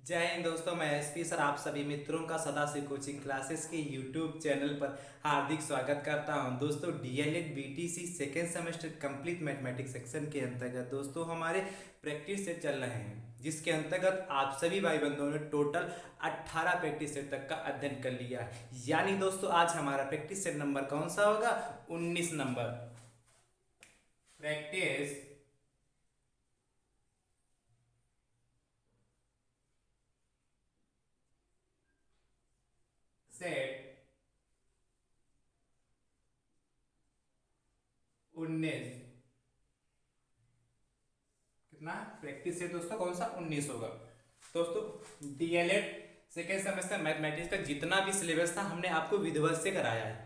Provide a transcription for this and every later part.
जय हिंद दोस्तों, मैं एसपी सर आप सभी मित्रों का सदाशिव कोचिंग क्लासेस के यूट्यूब चैनल पर हार्दिक स्वागत करता हूं। दोस्तों DElEd BTC second semester complete mathematics section के अंतर्गत दोस्तों हमारे प्रैक्टिस सेट चल रहे हैं, जिसके अंतर्गत आप सभी भाई बंधुओं ने टोटल 18 प्रैक्टिस सेट तक का अध्ययन कर लिया है। यानी दोस्तों आज हमारा प्रैक्टिस सेट नंबर कौन सा होगा? 19 नंबर प्रैक्टिस सेट 19। कितना प्रैक्टिस सेट दोस्तों कौन सा? 19 होगा। दोस्तों डीएलएड सेकेंड सेमेस्टर मैथमेटिक्स का जितना भी सिलेबस था हमने आपको विधिवत से कराया है।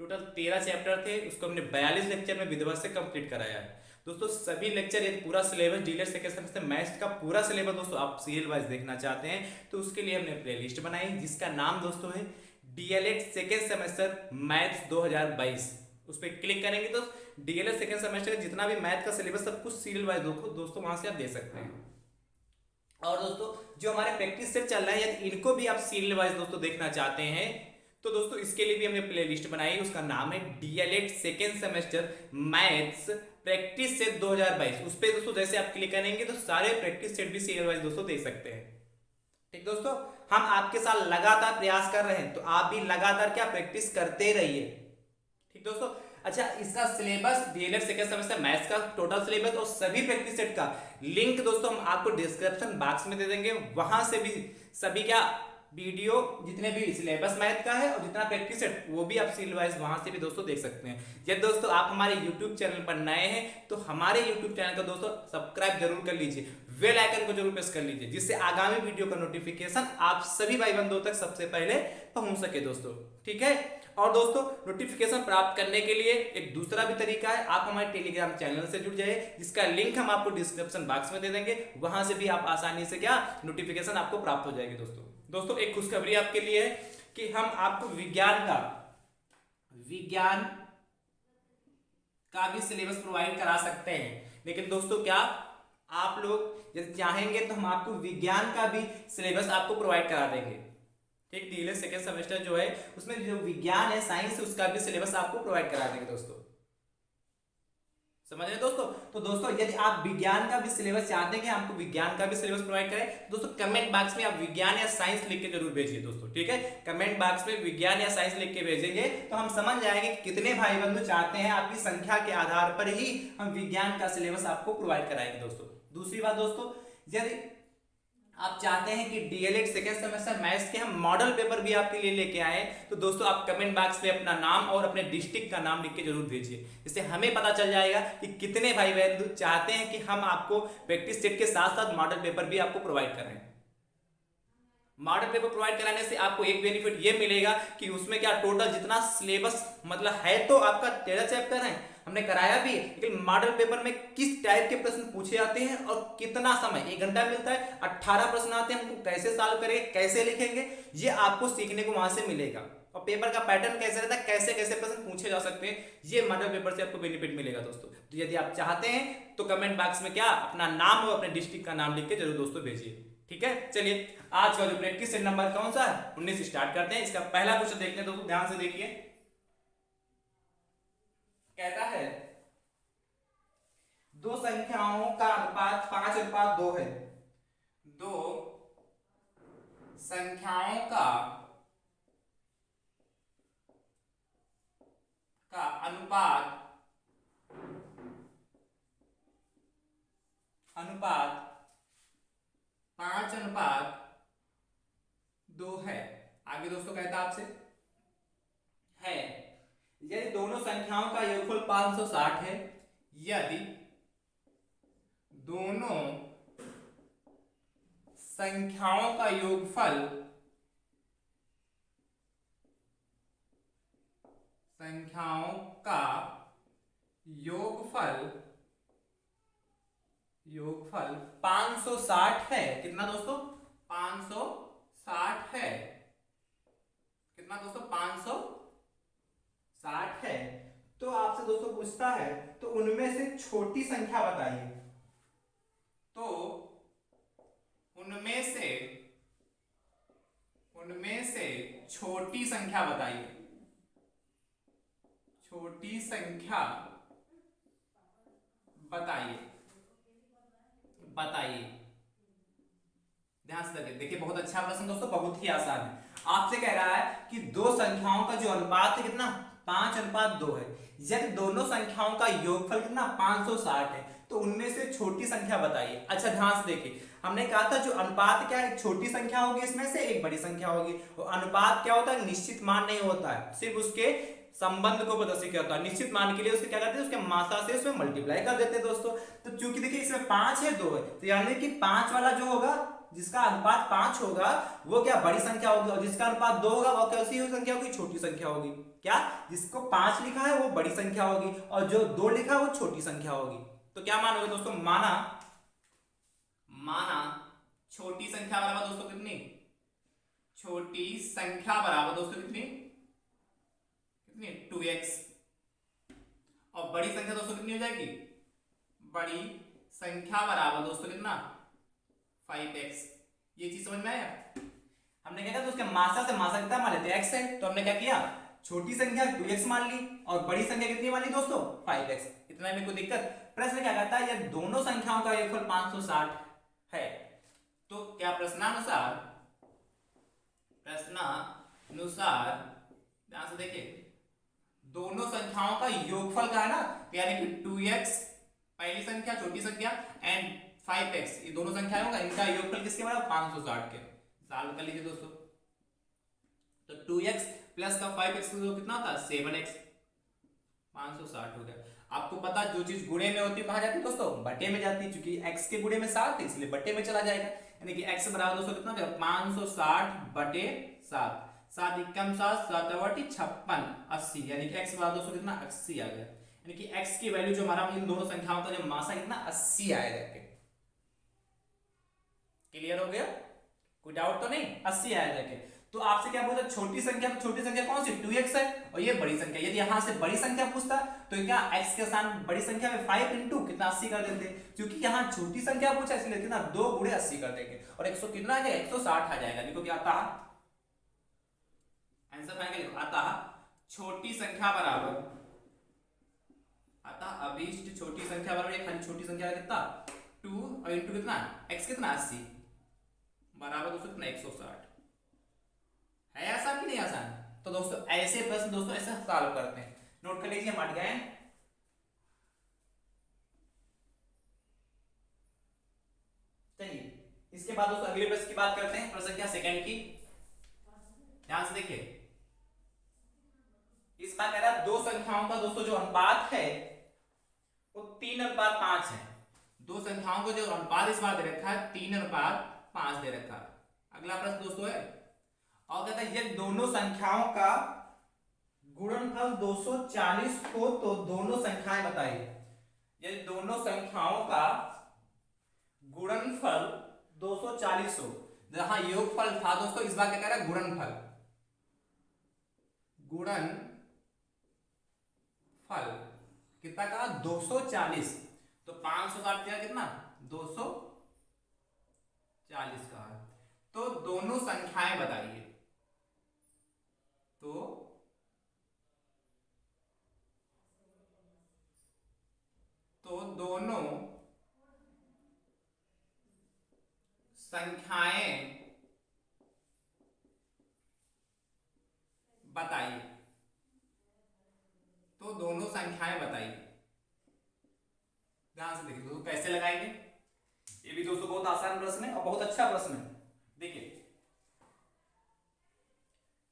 टोटल 13 चैप्टर थे, उसको हमने 42 लेक्चर में विधिवत से कंप्लीट कराया है। दोस्तों सभी लेक्चर, ये पूरा syllabus DElEd second semester maths का पूरा सिलेबस दोस्तों आप सीरियल वाइज देखना चाहते हैं तो उसके लिए हमने प्लेलिस्ट बनाई, जिसका नाम दोस्तों है डीएलएड सेकेंड सेमेस्टर मैथ्स 2022। उस पर क्लिक करेंगे तो डीएलएड सेकेंड सेमेस्टर का जितना भी मैथ का सिलेबस सब कुछ सीरियल वाइज दोस्तों वहां से आप देख सकते हैं। और दोस्तों जो हमारे प्रैक्टिस सेट चल रहा है यदि इनको भी आप सीरियल वाइज दोस्तों देखना चाहते हैं तो दोस्तों इसके लिए भी हमने प्लेलिस्ट बनाई, उसका नाम है DElEd second semester maths practice set 2022। उस पर दोस्तों जैसे आप क्लिक करेंगे तो सारे प्रैक्टिस सेट भी सीरियल वाइज दोस्तों देख सकते हैं। ठीक दोस्तों, हम आपके साथ लगातार प्रयास कर रहे हैं तो आप भी लगातार क्या प्रैक्टिस करते रहिए। ठीक दोस्तों, अच्छा इसका syllabus DElEd second semester maths का टोटल सिलेबस और सभी प्रैक्टिस सेट का लिंक दोस्तों हम आपको डिस्क्रिप्शन बॉक्स में दे देंगे। वहां से भी सभी क्या वीडियो जितने भी सिलेबस मैथ का है और जितना प्रैक्टिस सेट वो भी आप सीरियल वाइज वहां से भी दोस्तों देख सकते हैं। यदि दोस्तों आप हमारे यूट्यूब चैनल पर नए हैं तो हमारे यूट्यूब चैनल को दोस्तों सब्सक्राइब जरूर कर लीजिए, बेल आइकन को जरूर प्रेस कर लीजिए, जिससे आगामी वीडियो का नोटिफिकेशन आप सभी भाई बंधुओं तक सबसे पहले पहुंच सके दोस्तों। ठीक है, और दोस्तों नोटिफिकेशन प्राप्त करने के लिए एक दूसरा भी तरीका है, आप हमारे टेलीग्राम चैनल से जुड़ जाइए, जिसका लिंक हम आपको डिस्क्रिप्शन बॉक्स में दे देंगे। वहां से भी आप आसानी से क्या नोटिफिकेशन आपको प्राप्त हो जाएगी दोस्तों एक खुशखबरी आपके लिए है कि हम आपको विज्ञान का भी सिलेबस प्रोवाइड करा सकते हैं। लेकिन दोस्तों क्या आप लोग यदि चाहेंगे तो हम आपको विज्ञान का भी सिलेबस आपको प्रोवाइड करा देंगे। ठीक, डीएलएड सेकेंड सेमेस्टर जो है उसमें जो विज्ञान है, साइंस है, उसका भी सिलेबस आपको प्रोवाइड करा देंगे दोस्तों। समझ रहे दोस्तों? तो दोस्तों यदि आप विज्ञान का भी सिलेबस चाहते हैं कि आपको विज्ञान का भी सिलेबस प्रोवाइड करें दोस्तों, कमेंट बॉक्स में आप विज्ञान या साइंस लिख के जरूर भेजिए दोस्तों। ठीक है, कमेंट बॉक्स में विज्ञान या साइंस लिख के भेजेंगे तो हम समझ जाएंगे कि कितने भाई बंधु चाहते हैं। आपकी संख्या के आधार पर ही हम विज्ञान का सिलेबस आपको प्रोवाइड कराएंगे दोस्तों। दूसरी बात दोस्तों, यदि आप चाहते हैं कि डीएलएड सेकेंड सेमेस्टर मैथ्स के हम मॉडल पेपर भी आपके लिए लेके आए तो दोस्तों आप कमेंट बॉक्स में अपना नाम और अपने डिस्ट्रिक्ट का नाम लिख के जरूर भेजिए, इससे हमें पता चल जाएगा कि कितने भाई बहन चाहते हैं कि हम आपको प्रैक्टिस सेट के साथ साथ मॉडल पेपर भी आपको प्रोवाइड करें। मॉडल पेपर प्रोवाइड कराने से आपको एक बेनिफिट ये मिलेगा कि उसमें क्या टोटल जितना सिलेबस मतलब है तो आपका 13 चैप्टर है हमने कराया भी, लेकिन मॉडल पेपर में किस टाइप के प्रश्न पूछे जाते हैं और कितना समय, 1 घंटा मिलता है, 18 प्रश्न आते हैं, हमको कैसे सॉल्व करेंगे, कैसे लिखेंगे, ये आपको सीखने को वहां से मिलेगा। और पेपर का पैटर्न कैसे रहता है, कैसे कैसे प्रश्न पूछे जा सकते हैं, ये मॉडल पेपर से आपको बेनिफिट मिलेगा दोस्तों। तो यदि आप चाहते हैं तो कमेंट बॉक्स में क्या अपना नाम और अपने डिस्ट्रिक्ट का नाम लिख के जरूर दोस्तों भेजिए। ठीक है, चलिए आज का जो प्रैक्टिस सेट नंबर कौन सा है? 19 स्टार्ट करते हैं। इसका पहला क्वेश्चन देखते हैं दोस्तों, ध्यान से देखिए। कहता है दो संख्याओं का अनुपात 5:2 है। दो संख्याओं का अनुपात 5:2 है। आगे दोस्तों कहता आपसे है यदि दोनों संख्याओं का योगफल 560 है, यदि दोनों संख्याओं का योगफल 560 है। कितना दोस्तों? 560 है। कितना दोस्तों? 560 है। तो आपसे दोस्तों पूछता है तो उनमें से छोटी संख्या बताइए। तो उनमें से संख्या बताइए, छोटी संख्या बताइए, बताइए। ध्यान से देखिए, बहुत अच्छा प्रश्न दोस्तों, बहुत ही आसान है। आपसे कह रहा है कि दो संख्याओं का जो अनुपात है कितना, 5:2 है। यदि दोनों संख्याओं का योगफल कितना 560 है, तो उनमें से छोटी संख्या बताइए। अच्छा ध्यान से देखिए, हमने कहा था जो अनुपात क्या है, छोटी संख्या होगी, इसमें से एक बड़ी संख्या होगी। और अनुपात क्या होता है, निश्चित मान नहीं होता है, सिर्फ उसके संबंध को प्रदर्शित करता है। निश्चित मान के लिए उसके क्या करते हैं, उसके मात्रा से उसमें मल्टीप्लाई कर देते हैं दोस्तों। तो चूंकि देखिए इसमें 5 है 2 है, तो यानी कि 5 वाला जो होगा, जिसका अनुपात 5 होगा, वो क्या बड़ी संख्या होगी, और जिसका अनुपात 2 होगा वो कैसी संख्या होगी, छोटी संख्या होगी। क्या, जिसको 5 लिखा है वो बड़ी संख्या होगी, और जो 2 लिखा है वो छोटी संख्या होगी। तो क्या मानोगे दोस्तों, माना छोटी संख्या बराबर दोस्तों कितनी, छोटी संख्या बराबर दोस्तों कितनी, 2x, और बड़ी संख्या दोस्तों कितनी हो जाएगी, बड़ी संख्या बराबर दोस्तों कितना, 5x। ये चीज समझ में आया। हमने क्या किया, तो उसके मात्रा से मात्रा कितना मान लेते हैं, x है, तो हमने क्या किया, छोटी संख्या 2x मान ली, और बड़ी संख्या कितनी मान ली दोस्तों, 5x। इतना में कोई दिक्कत। प्रश्न क्या कहता है, यदि दोनों संख्याओं का योगफल 560 है, तो क्या प्रश्नानुसार ध्यान से देखिए, दोनों संख्याओं का योगफल का है ना, यानी कि 2x पहली संख्या, छोटी संख्या, एंड 5x, ये दोनों संख्याएं होगा, इनका योगफल किसके बराबर, 560 के। सॉल्व कर लीजिए दोस्तों। तो 2x प्लस का 5x कितना होता है, 7x, 560 हो गया। आपको पता, जो चीज गुणे में होती है कहां जाती है दोस्तों, बटे में जाती है, क्योंकि x के गुणे में 7 है, इसलिए बटे में चला जाएगा। यानी कि x बराबर दोस्तों कितना हो गया, 560 बटे 7, 7 एकम 7, 7 अवटी 56, 80, यानी कि x बराबर दोस्तों कितना, 80 आ गया। यानी कि x की वैल्यू जो हमारा इन दोनों संख्याओं का जो मासा कितना, 80 आएगा। क्लियर हो गया, कोई डाउट तो नहीं, 80 आया जाके। तो आपसे क्या पूछा, छोटी संख्या, तो छोटी संख्या कौन सी, 2x है, और ये बड़ी संख्या। यदि यहां से बड़ी संख्या पूछता तो क्या x के स्थान बड़ी संख्या में 5 इंटू कितना 80 कर देते, क्योंकि यहाँ छोटी संख्या पूछा इसलिए कितना 2 गुणे 80 कर देंगे, और 100 कितना आ जाएगा, 160 आ जाएगा। देखो क्या आता है आंसर, फाइनल आता छोटी संख्या बराबर, आता अभीष्ट छोटी संख्या बराबर, ये खाली छोटी संख्या कितना 2 और इंटू कितना x कितना 80 बराबर दोस्तों कितना 160। है आसान कि नहीं आसान। तो दोस्तों ऐसे प्रश्न दोस्तों ऐसे सॉल्व करते हैं, नोट कर लीजिए, मट गए। चलिए इसके बाद दोस्तों अगले प्रश्न की बात करते हैं, प्रश्न क्या सेकंड की। ध्यान से देखिए, इस बार कह रहा है दो संख्याओं का दोस्तों जो अनुपात है वो 3:5 है। दो संख्याओं को जो अनुपात इस बार दे रखा है 3:5 दे रखा है। अगला प्रश्न दोस्तों है, और कहता है ये दोनों संख्याओं का गुणनफल 240 हो तो दोनों संख्याएं बताइए। ये दोनों संख्याओं का गुणनफल 240 हो, जहां योगफल था दोस्तों, इस बार क्या कह रहा है गुणनफल, गुणनफल कितना कहा 240, तो 560 कितना 240 का है। तो दोनों संख्याएं बताइए, तो दोनों संख्याएं बताइए, तो दोनों संख्याएं बताइए। ध्यान से देखिए दोस्तों कैसे लगाएंगे, ये भी दोस्तों बहुत आसान प्रश्न है और बहुत अच्छा प्रश्न है। देखिए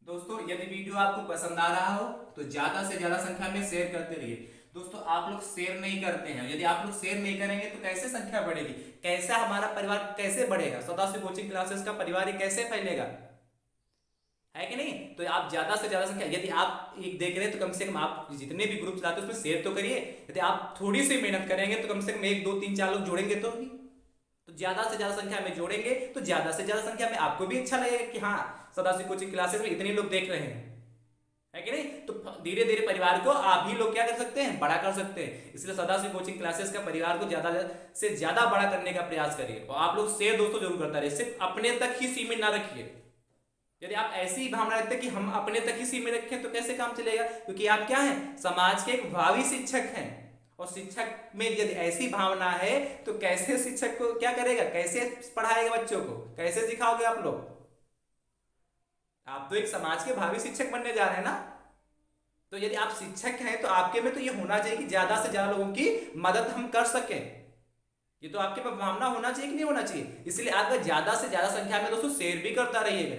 दोस्तों यदि वीडियो आपको पसंद आ रहा हो तो ज्यादा से ज्यादा संख्या में शेयर करते रहिए। दोस्तों आप लोग शेयर नहीं करते हैं, यदि आप लोग शेयर नहीं करेंगे तो कैसे संख्या बढ़ेगी, कैसा हमारा परिवार कैसे बढ़ेगा, सदाशिव कोचिंग क्लासेस का परिवार कैसे फैलेगा, है कि नहीं। तो आप ज्यादा से ज्यादा संख्या, यदि आप एक देख रहे हैं तो कम से कम आप जितने भी ग्रुप चलाते हैं उसमें शेयर तो करिए। यदि आप थोड़ी सी मेहनत करेंगे तो कम से कम 1 2 3 4 लोग जोड़ेंगे तो ज्यादा से ज्यादा संख्या में जोड़ेंगे तो ज्यादा से ज्यादा संख्या में आपको भी अच्छा लगेगा कि हाँ सदाशिव कोचिंग क्लासेस में इतने लोग देख रहे हैं, है कि नहीं। तो धीरे धीरे परिवार को आप ही लोग क्या कर सकते हैं, बड़ा कर सकते हैं। इसलिए सदाशिव कोचिंग क्लासेस का परिवार को ज्यादा से ज्यादा बड़ा करने का प्रयास करिए, और आप लोग शेयर दोस्तों जरूर करता रहिए, सिर्फ अपने तक ही सीमित ना रखिए, यदि आप ऐसी ही भावना रखते कि हम अपने तक ही सीमित रखें तो कैसे काम चलेगा, क्योंकि आप क्या हैं, समाज के एक भावी शिक्षक हैं। और शिक्षक में यदि ऐसी भावना है तो कैसे शिक्षक को क्या करेगा, कैसे पढ़ाएगा बच्चों को, कैसे सिखाओगे आप लोग। आप तो एक समाज के भावी शिक्षक बनने जा रहे हैं ना। तो यदि आप शिक्षक हैं तो आपके में तो ये होना चाहिए कि ज्यादा से ज्यादा लोगों की मदद हम कर सकें। ये तो आपके पास भावना होना चाहिए कि नहीं होना चाहिए। इसलिए आप ज्यादा से ज्यादा संख्या में दोस्तों शेयर भी करता रहिएगा,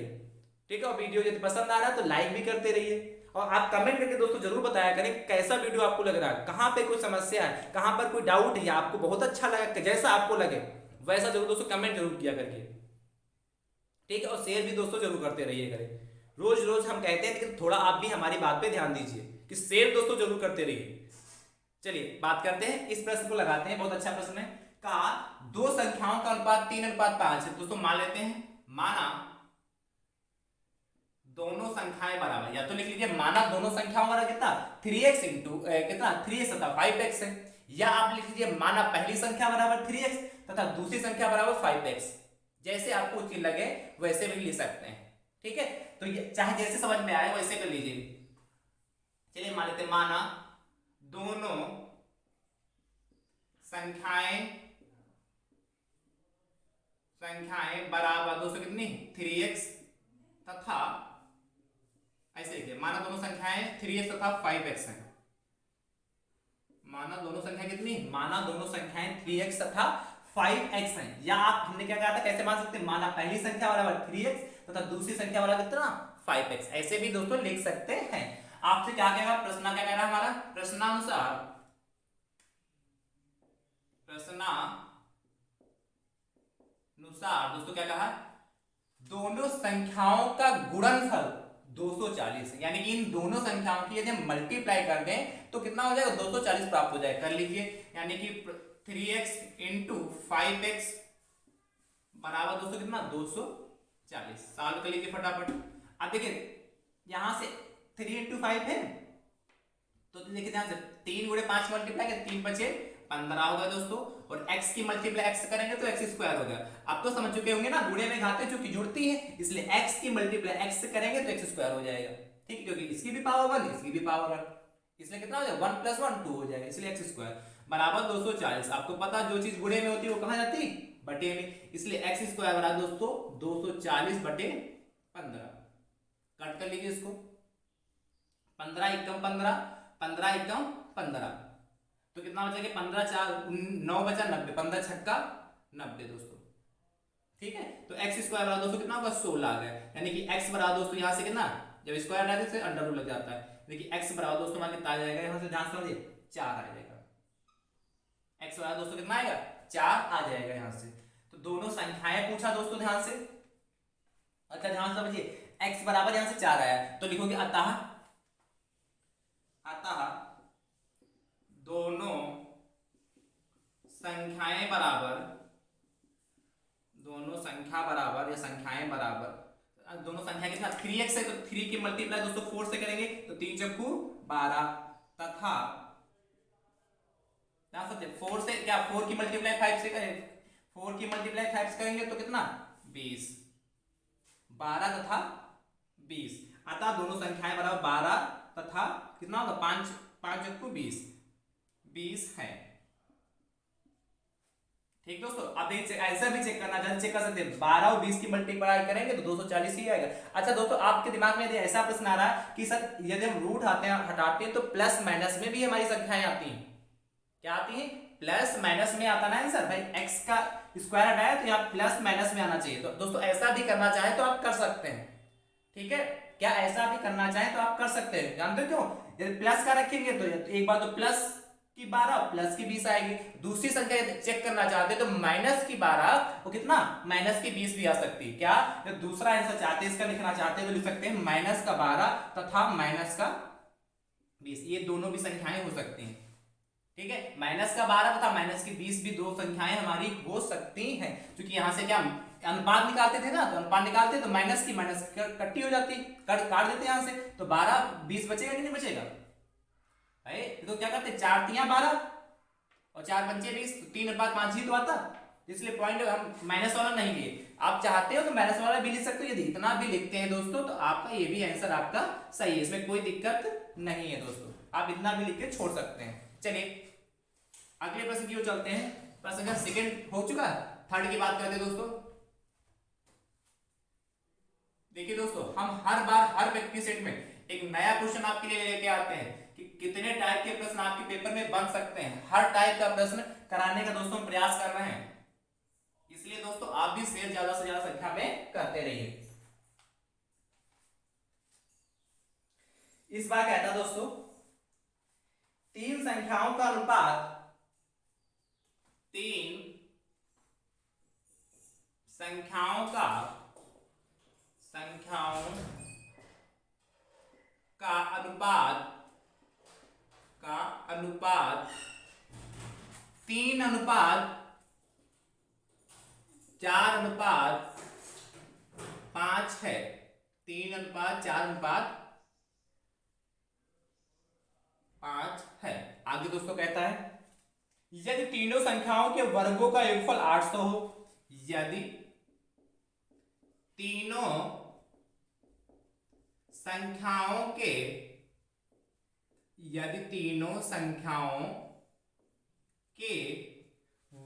ठीक है। और वीडियो यदि पसंद आ रहा है तो लाइक भी करते रहिए। और आप कमेंट करके दोस्तों जरूर बताया करें कैसा वीडियो आपको लग रहा है, कहां पे कोई समस्या है, कहां पर कोई डाउट है, आपको बहुत अच्छा लगा, जैसा आपको लगे वैसा जरूर दोस्तों कमेंट जरूर किया करके, ठीक है। और शेयर भी दोस्तों जरूर करते रहिए करें। रोज रोज हम कहते हैं लेकिन थोड़ा आप भी हमारी बात पे ध्यान दीजिए कि शेयर दोस्तों जरूर करते रहिए। चलिए बात करते हैं, इस प्रश्न को लगाते हैं, बहुत अच्छा प्रश्न है। का दो संख्याओं का अनुपात 3:5 है। दोस्तों मान लेते हैं, माना दोनों संख्याएं बराबर, या तो लिख लीजिए माना दोनों संख्याओं का कितना 3x इंटू कितना 3x तथा 5x है, या आप लिख लीजिए माना पहली संख्या बराबर 3x तथा दूसरी संख्या बराबर 5x। जैसे आपको उचित लगे वैसे भी लिख सकते हैं, ठीक है। तो ये चाहे जैसे समझ में आए वैसे कर लीजिए। चलिए मान लेते हैं, माना दोनों संख्याएं बराबर दोस्तों कितनी 3x तथा, ऐसे लिखिए, माना दोनों संख्याएं 3x तथा 5x हैं। माना दोनों संख्या कितनी, माना दोनों संख्याएं 3x तथा 5x हैं। या आप हमने क्या कहा था, कैसे मान सकते हैं, माना पहली संख्या बराबर 3x तथा दूसरी संख्या वाला कितना 5x, ऐसे भी दोस्तों लिख सकते हैं। आपसे क्या कहेगा, प्रश्न क्या कह रहा है हमारा, प्रश्नानुसार दोस्तों क्या कहा, दोनों संख्याओं का गुणनफल 240 है। यानी कि इन दोनों संख्याओं की यदि हम मल्टीप्लाई कर दें तो कितना हो जाएगा 240 प्राप्त हो जाएगा। कर लीजिए, यानी कि 3x इंटू 5x बराबर दोस्तों कितना 240। सॉल्व कर लीजिए फटाफट। अब देखिए यहां से 3 इंटू 5 है तो देखिए ध्यान से 3 गुणे 5 मल्टीप्लाई कर 3 बचे 15 होगा दोस्तों, और x की मल्टीप्लाई x करेंगे तो x स्क्वायर हो गया। आप तो समझ चुके होंगे ना, गुणे में घाते चूंकि जुड़ती है इसलिए x की मल्टीप्लाई x से करेंगे तो x स्क्वायर हो जाएगा, ठीक है। क्योंकि इसकी भी पावर 1 इसकी भी पावर 1, इसलिए कितना हो जाएगा 1 + 1 2 हो जाएगा, इसलिए x स्क्वायर बराबर 240। आपको पता जो चीज गुणे में होती है वो कहां जाती है, बटे में, इसलिए x स्क्वायर बराबर दोस्तों 240 बटे 15। कट कर लीजिए इसको, 15 एकम 15, 15 एकम 15 तो कितना बचेगा 15 4 9 बचा 90, 15 छक्का 90 दोस्तों, ठीक है। तो x स्क्वायर बराबर दोस्तों कितना होगा 16 आ गया। यानी कि x बराबर दोस्तों यहां से कितना, जब स्क्वायर रहता है तो अंडर रूट लग जाता है, देखिए x बराबर दोस्तों मान कितना आ जाएगा, यहां से ध्यान समझिए 4 आ जाएगा। x बराबर दोस्तों कितना आएगा 4 आ जाएगा यहां से। तो दोनों संख्याएं पूछा दोस्तों ध्यान से, अच्छा ध्यान समझिए, x बराबर यहां से 4 आया तो लिखोगे अतः दोनों संख्याएं बराबर, दोनों संख्या बराबर या संख्याएं बराबर, दोनों संख्या कितना 3x है तो 3 की मल्टीप्लाई दोस्तों 4 से करेंगे तो 3 चक्कू 12 तथा 4 से क्या 4 की मल्टीप्लाई 5 से करें, 4 की मल्टीप्लाई 5 से करेंगे तो कितना 20, 12 तथा 20। अतः दोनों संख्याएं बराबर 12 तथा कितना होगा 5 5 चक्कू 20 है, ठीक दोस्तों। अब ऐसा भी चेक करना चाहते चेक कर सकते हैं, 12 और 20 की मल्टीप्लाई करेंगे तो 240 ही आएगा। अच्छा दोस्तों आपके दिमाग में यदि ऐसा प्रश्न आ रहा है कि सर यदि हम रूट हटाते हैं तो प्लस माइनस में भी हमारी संख्याएं आती हैं, क्या आती हैं प्लस माइनस में आता ना आंसर, भाई x का स्क्वायर हटाया तो यहाँ प्लस माइनस में आना चाहिए। तो दोस्तों ऐसा भी करना चाहे तो आप कर सकते हैं, ठीक है। क्या ऐसा भी करना चाहे तो आप कर सकते हैं, जानते हो क्यों, यदि प्लस का रखेंगे तो एक बार तो प्लस की 12 प्लस की 20 आएगी, दूसरी संख्या चेक करना चाहते हैं तो माइनस की 12 वो कितना माइनस की 20 भी आ सकती है। क्या जब दूसरा आंसर चाहते हैं इसका लिखना चाहते हैं तो लिख सकते हैं माइनस का 12 तथा माइनस का 20, ये दोनों भी संख्याएं हो सकती हैं, ठीक है। माइनस का 12 तथा माइनस की 20 भी दो संख्याएं हमारी हो सकती हैं, क्योंकि यहां से क्या अनुपात निकालते थे ना, तो अनुपात निकालते तो माइनस की माइनस कट्टी हो जाती, काट देते यहां से तो 12 20 बचेगा कि नहीं बचेगा, तो क्या करते 4 × 3 = 12 और 4 × 5 = 20, तो 3:5 ही तो आता, इसलिए पॉइंट हम माइनस वाला नहीं लिए। आप चाहते हो तो माइनस वाला भी लिख सकते हो, यदि इतना भी लिखते हैं दोस्तों तो आपका ये भी आंसर आपका सही है, इसमें कोई दिक्कत नहीं है दोस्तों, आप इतना भी लिख के छोड़ सकते हैं। चलिए अगले प्रश्न की ओर चलते हैं। प्रश्न का सेकंड हो चुका है, थर्ड की बात करते हैं दोस्तों। देखिए दोस्तों, हम हर बार हर व्यक्ति सेट में एक नया क्वेश्चन आपके लिए लेके आते हैं कि कितने टाइप के प्रश्न आपके पेपर में बन सकते हैं। हर टाइप का प्रश्न कराने का दोस्तों प्रयास कर रहे हैं, इसलिए दोस्तों आप भी शेयर ज्यादा से ज्यादा संख्या में करते रहिए। इस बार क्या था दोस्तों, तीन संख्याओं का अनुपात, तीन संख्याओं का अनुपात 3:4:5 है। 3:4:5 है। आगे दोस्तों कहता है यदि तीनों संख्याओं के वर्गों का योगफल 800 हो, यदि तीनों संख्याओं के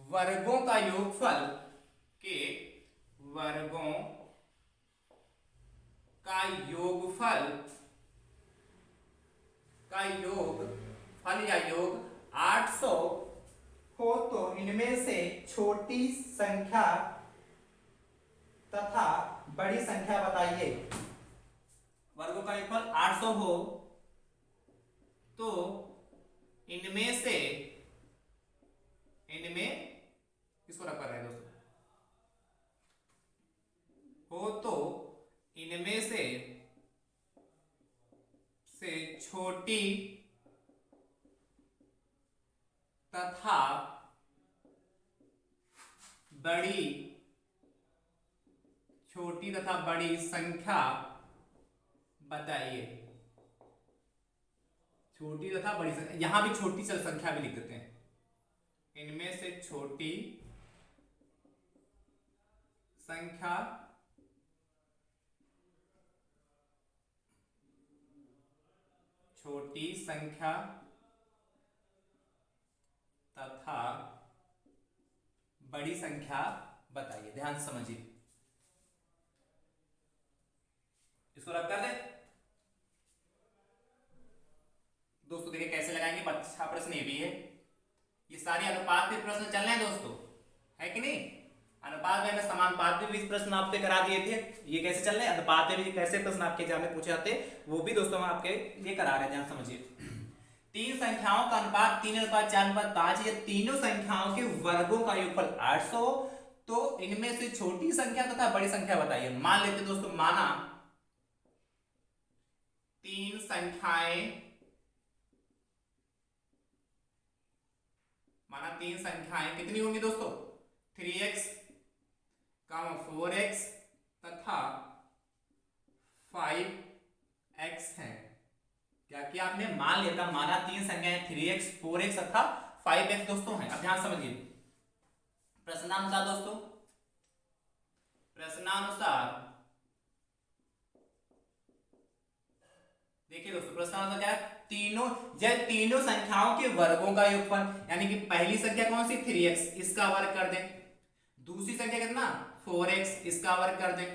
वर्गों का योगफल या योग 800 हो तो इनमें से छोटी संख्या तथा बड़ी संख्या बताइए। वर्गों का योगफल 800 हो तो इनमें किसको रख रहे हैं दोस्तों, हो तो इनमें से छोटी तथा बड़ी संख्या बताइए। छोटी तथा बड़ी संख्या, यहां भी छोटी संख्या भी लिख देते हैं। इनमें से छोटी संख्या तथा बड़ी संख्या बताइए। ध्यान से समझिए, इसको रब कर दे दोस्तों। देखिए कैसे लगाएंगे, अच्छा प्रश्न ये भी है। ये सारे अनुपात पे प्रश्न चल रहे हैं दोस्तों, है कि नहीं। अनुपात में समानुपात पे भी प्रश्न आपसे करा दिए थे, ये कैसे चल रहे हैं, अनुपात पे भी कैसे प्रश्न आपके एग्जाम में पूछे जाते हैं वो भी दोस्तों हम आपके लिए करा रहे हैं। ध्यान समझिए, तीन संख्याओं का अनुपात 3:4:5, ये तीनों संख्याओं के वर्गों का योगफल 800 तो इनमें से छोटी संख्या तथा बड़ी संख्या बताइए। मान लेते दोस्तों, माना तीन संख्याएं कितनी होंगी दोस्तों, 3x, 4x तथा 5x है। क्या किया आपने, मान लिया था, माना तीन संख्याएं 3x, 4x तथा 5x दोस्तों हैं। अब ध्यान समझिए, प्रश्नानुसार दोस्तों, देखिए दोस्तों, प्रश्नानुसार क्या है, तीनों संख्याओं के वर्गों का योगफल, यानी कि पहली संख्या कौन सी, 3x, इसका वर्ग कर दें। दूसरी संख्या कितना, 4x, इसका वर्ग कर दें।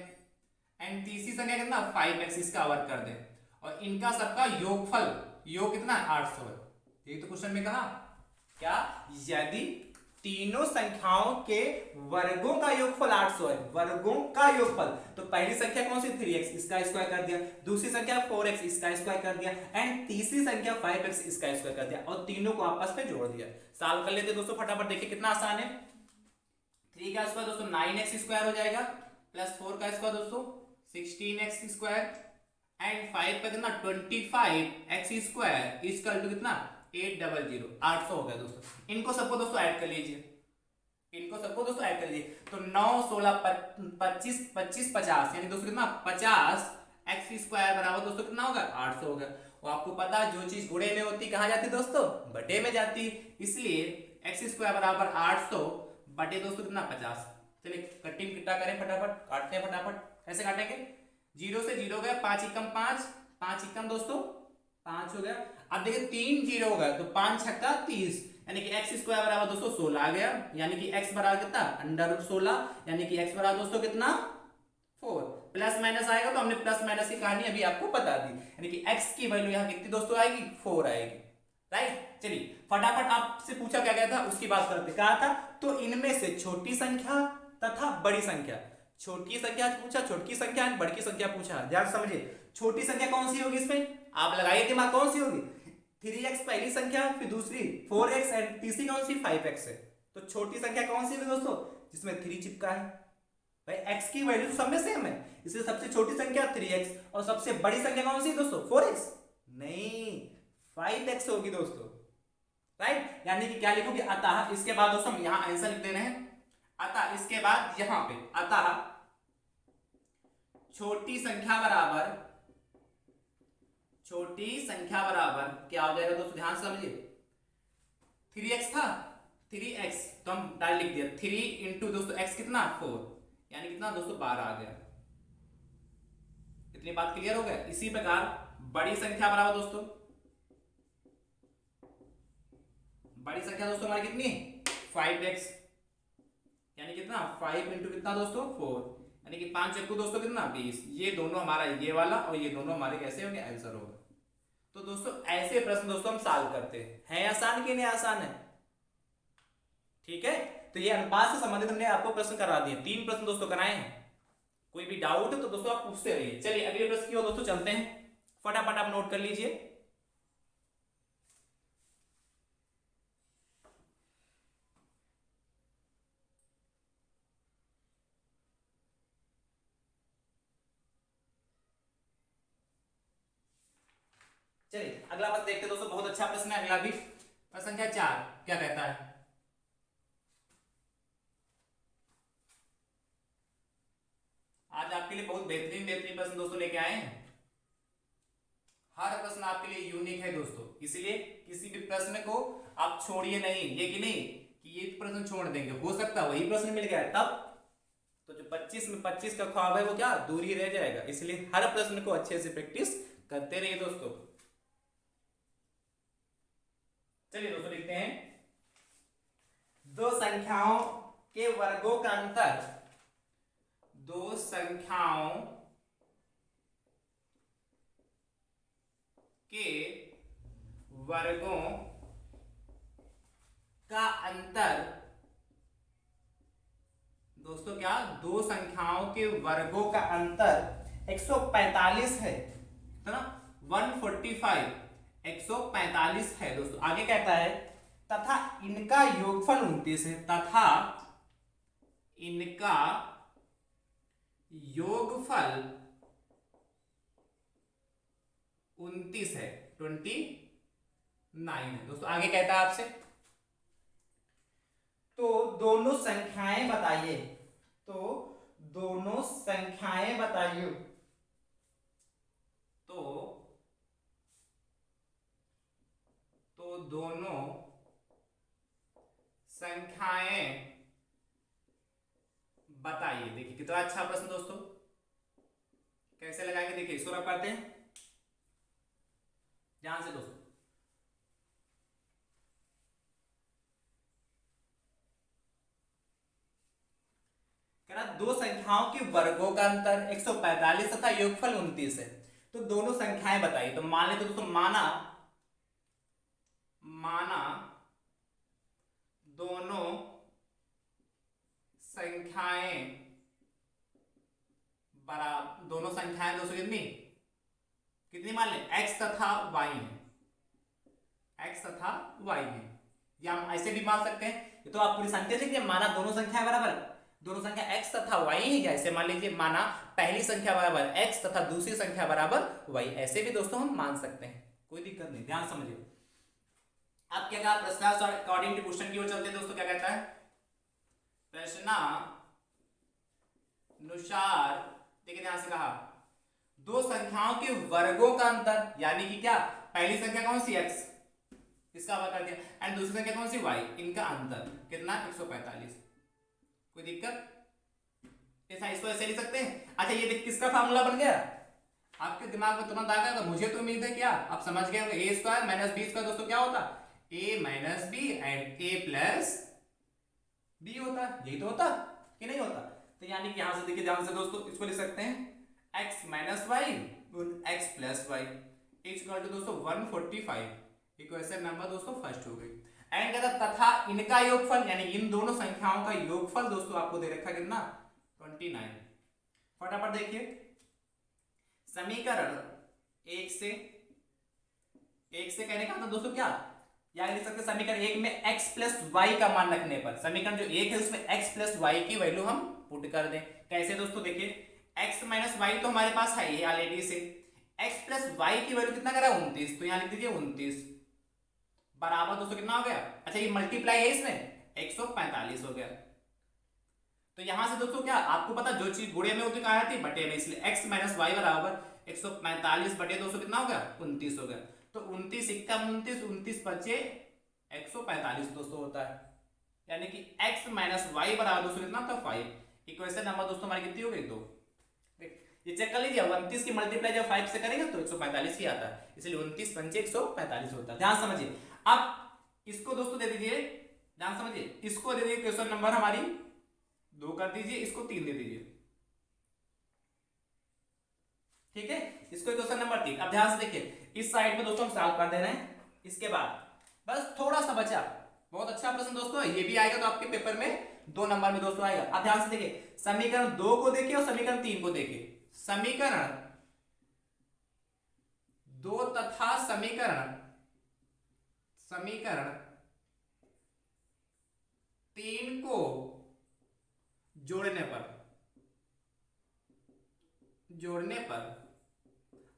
एंड तीसरी संख्या कितना, 5x, इसका वर्ग कर दें। और इनका सबका योगफल, योग कितना, 800 है। ये तो क्वेश्चन में कहा क्या, यदि तीनों संख्याओं के वर्गों का योगफल 800 है, वर्गों का योगफल, तो पहली संख्या कौन सी, 3x, इसका स्क्वायर कर दिया। दूसरी संख्या 4x, इसका स्क्वायर कर दिया। एंड तीसरी संख्या 5x, इसका स्क्वायर कर दिया और तीनों को आपस में जोड़ दिया। सॉल्व कर लेते दोस्तों फटाफट, देखिए कितना आसान है। 3 का स्क्वायर दोस्तों 9x स्क्वायर हो जाएगा, प्लस 4 का स्क्वायर दोस्तों 16x स्क्वायर, एंड 5 का कितना, 25x स्क्वायर इक्वल टू कितना, 800, 800 हो गया दोस्तों। इनको सबको दोस्तों ऐड कर लीजिए, तो 9, 16, 25, 25, 50, यानी दोस्तों कितना, 50x स्क्वायर बराबर दोस्तों कितना होगा, 800 होगा। और आपको पता है जो चीज गुणे में होती कहाँ जाती दोस्तों, बटे में जाती, इसलिए x स्क्वायर बराबर 800 बटे दोस्तों कितना 50। चलिए कटिंग कितना करें, फटाफट काटते हैं, फटाफट कैसे काटेंगे, 0 से 0 गया, 5 एकम 5, 5 एकम दोस्तों 5 हो गया। अब देखिए 3 0 हो गया तो 5 छक्का 30, यानी कि x स्क्वायर बराबर दोस्तों 16 आ गया, यानी कि x बराबर कितना √16, यानी कि x बराबर दोस्तों कितना 4। प्लस माइनस आएगा तो हमने प्लस माइनस की कहानी अभी आपको बता दी, यानी कि x की वैल्यू यहाँ कितनी दोस्तों आएगी 4 आएगी, राइट। चलिए फटाफट आपसे पूछा क्या गया था उसकी बात करते, कहा था तो इनमें से छोटी संख्या तथा बड़ी संख्या, छोटी संख्या पूछा, छोटी संख्या बड़ी संख्या पूछा, ध्यान समझिए। छोटी संख्या कौन सी होगी इसमें, आप लगाइए दिमाग, कौन सी होगी, 3x पहली संख्या, फिर दूसरी 4x एंड तीसरी कौन सी 5x है। तो छोटी संख्या कौन सी होगी दोस्तों, जिसमें 3 चिपका है, भाई x की वैल्यू तो सब में सेम है, इसलिए सबसे छोटी संख्या 3x और सबसे बड़ी संख्या कौन सी दोस्तों 4x, नहीं 5x होगी दोस्तों, राइट। यानी कि क्या लिखोगे, अतः इसके बाद दोस्तों हम यहां आंसर लिख दे रहे हैं, अतः इसके बाद यहां पे अतः छोटी संख्या बराबर क्या हो जाएगा दोस्तों, ध्यान से समझिए, 3x था 3x तो हम डायरेक्ट लिख दिया 3 इंटू दोस्तों x कितना 4, यानी कितना दोस्तों 12 आ गया। इतनी बात क्लियर हो गया। इसी प्रकार बड़ी संख्या बराबर दोस्तों, बड़ी संख्या दोस्तों हमारी कितनी 5x, यानी कितना 5 इंटू कितना दोस्तों 4, यानी कि 5 चक्कू दोस्तों कितना 20। ये दोनों हमारा ये वाला और ये दोनों हमारे कैसे होंगे, आंसर होगा। तो दोस्तों ऐसे प्रश्न दोस्तों हम सॉल्व करते हैं आसान कि नहीं आसान है, ठीक है। तो ये अनुपात से संबंधित हमने आपको प्रश्न करा दिए, 3 प्रश्न दोस्तों कराए हैं। कोई भी डाउट है तो दोस्तों आप पूछते रहिए। चलिए अगले प्रश्न की ओर दोस्तों चलते हैं, फटाफट आप नोट कर लीजिए। चलिए अगला प्रश्न देखते हैं दोस्तों, बहुत अच्छा प्रश्न है अगला भी। प्रश्न संख्या 4 क्या कहता है, आज आपके लिए बहुत बेहतरीन प्रश्न दोस्तों लेके आए हैं। हर प्रश्न आपके लिए यूनिक है दोस्तों, इसलिए किसी भी प्रश्न को आप छोड़िए नहीं, ये कि नहीं कि ये प्रश्न छोड़ देंगे, हो सकता है वही प्रश्न मिल गया तब तो जो 25 में 25 का ख्वाब है वो क्या दूरी रह जाएगा। इसलिए हर प्रश्न को अच्छे से प्रैक्टिस करते रहिए दोस्तों। चलिए दोस्तों लिखते हैं, दो संख्याओं के वर्गों का अंतर, दो संख्याओं के वर्गों का अंतर, दोस्तों क्या दो संख्याओं के वर्गों का अंतर 145 है, तो ना 145 145 है दोस्तों। आगे कहता है तथा इनका योगफल 29 है, तथा इनका योगफल 29 है, 29 है दोस्तों। आगे कहता है आपसे तो दोनों संख्याएं बताइए, तो दोनों संख्याएं बताइए, तो दोनों संख्याएं बताइए। देखिए कितना अच्छा प्रश्न दोस्तों, कैसे लगाएंगे देखिए, इसको रख पाते हैं ध्यान से दोस्तों। कह रहा दो संख्याओं के वर्गों का अंतर 145 तथा योगफल 29 है, तो दोनों संख्याएं बताइए। तो मान लेते दोस्तों, माना दोनों संख्याएं बराबर, दोनों संख्याएं दोस्तों कितनी मान लें x तथा y है, x तथा y है, या हम ऐसे भी मान सकते हैं। ये तो आप पूरी संख्या देखिए, माना दोनों संख्याएं बराबर, दोनों संख्या x तथा y है, या ऐसे मान लीजिए माना पहली संख्या बराबर x तथा दूसरी संख्या बराबर y, ऐसे भी दोस्तों हम मान सकते हैं, कोई दिक्कत नहीं, ध्यान समझिए। अब क्या कहा, प्रश्न अकॉर्डिंग टू क्वेश्चन की ओर चलते हैं दोस्तों। क्या कहता है, प्रश्नानुसार, देखिए ध्यान से कहा दो संख्याओं के वर्गों का अंतर, यानी कि क्या पहली संख्या कौन सी x, इसका वर्ग कर दिया, एंड दूसरी संख्या कौन सी y, इनका अंतर कितना 145। कोई दिक्कत? ऐसा इसको ऐसे लिख सकते हैं। अच्छा ये देख किसका फार्मूला बन गया, आपके दिमाग में तुरंत आ गया, मुझे तो उम्मीद है क्या आप समझ गए होंगे। A square minus b square दोस्तों क्या होता, a minus b and a plus b होता है, यही तो होता कि नहीं होता। तो यानी कि यहां से देखिए ध्यान से दोस्तों, इसको लिख सकते हैं x minus y x plus y equal to दोस्तों 145। इक्वेशन नंबर दोस्तों फर्स्ट हो गई। एंड कहता तथा इनका योगफल, यानी इन दोनों संख्याओं का योगफल दोस्तों आपको दे रखा कितना 29। फटाफट देखिए, समीकरण एक से कहने का मतलब दोस्तों क्या, या लिख सकते समीकरण एक में x प्लस वाई का मान रखने पर, समीकरण जो एक है उसमें x प्लस वाई की वैल्यू हम पुट कर दें। कैसे दोस्तों, देखिए x माइनस वाई तो हमारे पास है ये ऑलरेडी से, x प्लस वाई की वैल्यू कितना करा 29, तो यहां लिख दीजिए 29 बराबर दोस्तों कितना हो गया, अच्छा ये मल्टीप्लाई है इसमें 145 हो गया। तो यहां से दोस्तों क्या आपको पता जो चीज गुणे में होती कहां आती बटे में, इसलिए x माइनस वाई बराबर 145 बटे दोस्तों कितना हो गया 29 हो गया। तो 29 इक्का 29 29 बचे 145 दोस्तों होता है, यानी कि x माइनस वाई बराबर दोस्तों कितना था 5। इक्वेशन नंबर दोस्तों हमारी कितनी हो गई 2। ये चेक कर लीजिए 29 की मल्टीप्लाई जब 5 से करेंगे तो 145 ही आता है, इसलिए 29 पंचे 145 होता है। ध्यान समझिए, अब इसको दोस्तों दे दीजिए, ध्यान समझिए, इसको दे दीजिए क्वेश्चन नंबर हमारी 2 कर दीजिए, इसको 3 दे दीजिए, ठीक है, इसको क्वेश्चन नंबर 3। अब ध्यान से देखिए इस साइड में दोस्तों हम सॉल्व कर दे रहे हैं, इसके बाद बस थोड़ा सा बचा, बहुत अच्छा प्रश्न दोस्तों ये भी आएगा तो आपके पेपर में 2 नंबर में दोस्तों आएगा। अब ध्यान से देखिए समीकरण 2 को देखिए और समीकरण 3 को देखिए, समीकरण 2 तथा समीकरण 3 को जोड़ने पर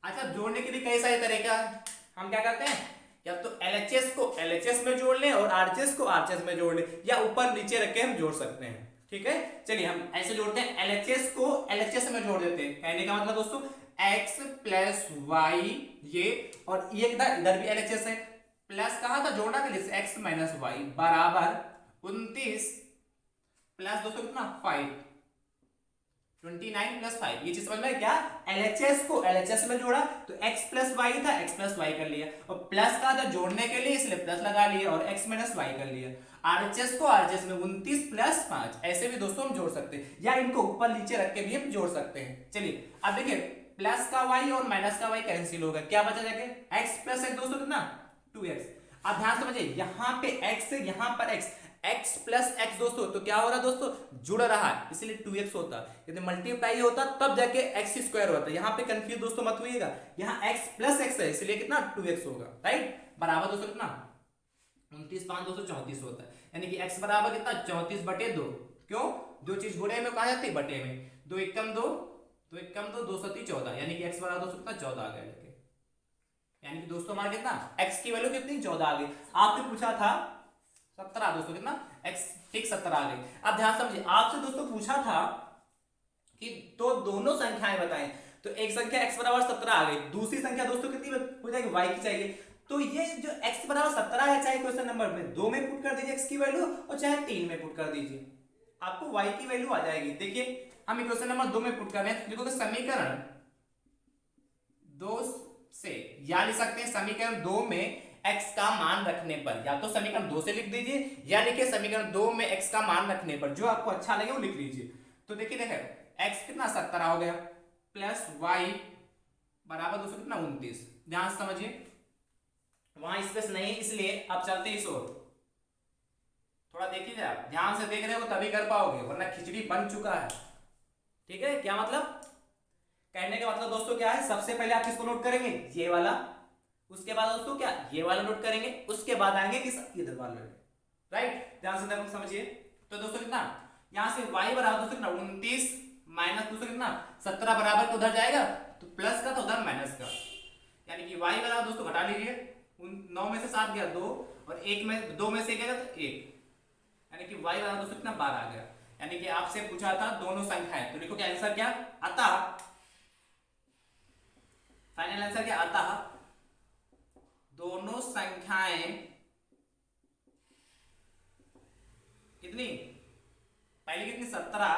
अच्छा जोड़ने के लिए कई सारे तरीका हम क्या करते हैं, या तो LHS को LHS में जोड़ लें और RHS को RHS में जोड़ लें, या ऊपर नीचे रख के हम जोड़ सकते हैं, ठीक है। चलिए हम ऐसे जोड़ते हैं, LHS को LHS में जोड़ देते हैं, कहने का मतलब दोस्तों x प्लस वाई ये, और ये इधर भी LHS है, प्लस कहा था जोड़ना के लिए x माइनस वाई बराबर 29 प्लस दोस्तों कितना 5 29 प्लस 5। ये चीज समझ में क्या, LHS को LHS में जोड़ा तो x प्लस वाई था, x प्लस वाई कर लिया, और प्लस का था जोड़ने के लिए इसलिए प्लस लगा लिया और x माइनस वाई कर लिया। RHS को RHS में 29 प्लस 5 ऐसे भी दोस्तों हम जोड़ सकते हैं, या इनको ऊपर नीचे रख के भी हम जोड़ सकते हैं। चलिए अब देखिए प्लस का y और माइनस का y कैंसिल होगा, क्या बचा जाके x प्लस x दोस्तों कितना 2x। अब ध्यान समझिए यहाँ पे x है, यहाँ पर x प्लस x दोस्तों तो क्या हो रहा है दोस्तों जुड़ रहा है, इसलिए 2x होता। यदि मल्टीप्लाई होता तब जाके x स्क्वायर होता, यहाँ पे कंफ्यूज दोस्तों मत होइएगा, यहाँ x प्लस x है इसलिए कितना 2x होगा, राइट, बराबर दोस्तों कितना 29 5 234 होता है, यानी कि x बराबर कितना 34 बटे 2। क्यों, जो चीज गुणे में कहा जाती है बटे में, 2 एकम 2 214, यानी कि x बराबर दोस्तों कितना 14 आ गया, यानी कि दोस्तों हमारा कितना x की वैल्यू कितनी 14 आ गई। आपने पूछा था 17 दोस्तों कितना x ठीक 17 आ गई। अब ध्यान समझिए आपसे दोस्तों पूछा था कि तो दोनों संख्याएं बताएं, तो एक संख्या x बराबर 17 आ गई, दूसरी संख्या दोस्तों कितनी हो जाएगी y की चाहिए, तो ये जो x बराबर 17 है चाहे क्वेश्चन नंबर में 2 में पुट कर दीजिए x की वैल्यू और चाहे 3 में पुट कर दीजिए, आपको y की वैल्यू आ जाएगी। देखिए हम क्वेश्चन नंबर 2 में पुट कर रहे हैं, देखो समीकरण 2 से या लिख सकते हैं समीकरण 2 में x का मान रखने पर, या तो समीकरण 2 से लिख दीजिए या लिखिए समीकरण 2 में x का मान रखने पर, जो आपको अच्छा लगे वो लिख लीजिए। तो देखिए x कितना 17 हो गया प्लस y बराबर दोस्तों कितना 29। ध्यान से समझिए वहां स्पेस नहीं इसलिए आप चलते इस ओर, थोड़ा देखिए आप ध्यान से देख रहे हो तभी कर पाओगे, वरना खिचड़ी बन चुका है, ठीक है। क्या मतलब, कहने का मतलब दोस्तों क्या है, सबसे पहले आप किसको नोट करेंगे ये वाला, उसके बाद दोस्तों क्या ये वाला नोट करेंगे, उसके बाद आएंगे किस इधर वाले, राइट। ध्यान से समझिए, तो दोस्तों कितना यहां से y बराबर दोस्तों कितना 29 माइनस दोस्तों कितना 17 बराबर उधर जाएगा तो प्लस का तो उधर माइनस का, यानी कि y बराबर दोस्तों घटा लीजिए, 9 में से 7 गया 2 और 1 में 2 में से गया तो 1, यानी कि y बराबर दोस्तों कितना 12 आ गया। यानी कि आपसे पूछा था दोनों संख्याएं, तो देखो क्या आंसर क्या आता, फाइनल आंसर क्या आता, दोनों संख्याएं कितनी पहले कितनी 17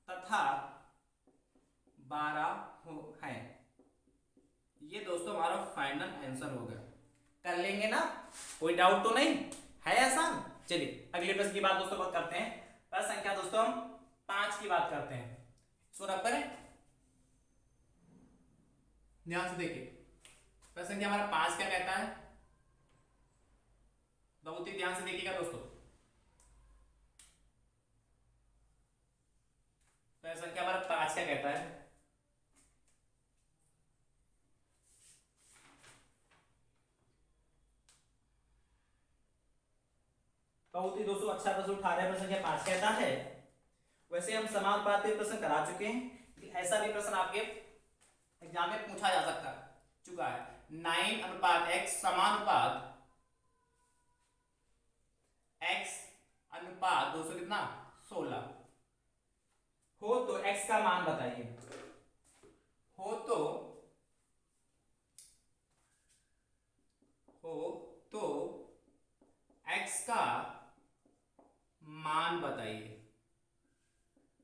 तथा 12 है। ये दोस्तों हमारा फाइनल आंसर हो गया। कर लेंगे ना, कोई डाउट तो नहीं है, आसान। चलिए अगले प्रश्न की बात दोस्तों बात करते हैं। प्रश्न संख्या दोस्तों हम 5 की बात करते हैं। इसको रख करें, ध्यान से देखिए। प्रश्न संख्या हमारा 5 क्या कहता है, बहुत ही ध्यान से देखिएगा दोस्तों। प्रश्न संख्या हमारा 5 क्या कहता है, बहुत ही दोस्तों अच्छा प्रश्न उठा रहे हैं। प्रश्न संख्या 5 कहता है, वैसे हम समानुपाती प्रश्न करा चुके हैं, ऐसा भी प्रश्न आपके एग्जाम में पूछा जा सकता चुका है। 9:x समानुपात x अनुपात दोस्तों कितना 16 हो तो x का मान बताइए। हो तो x का मान बताइए।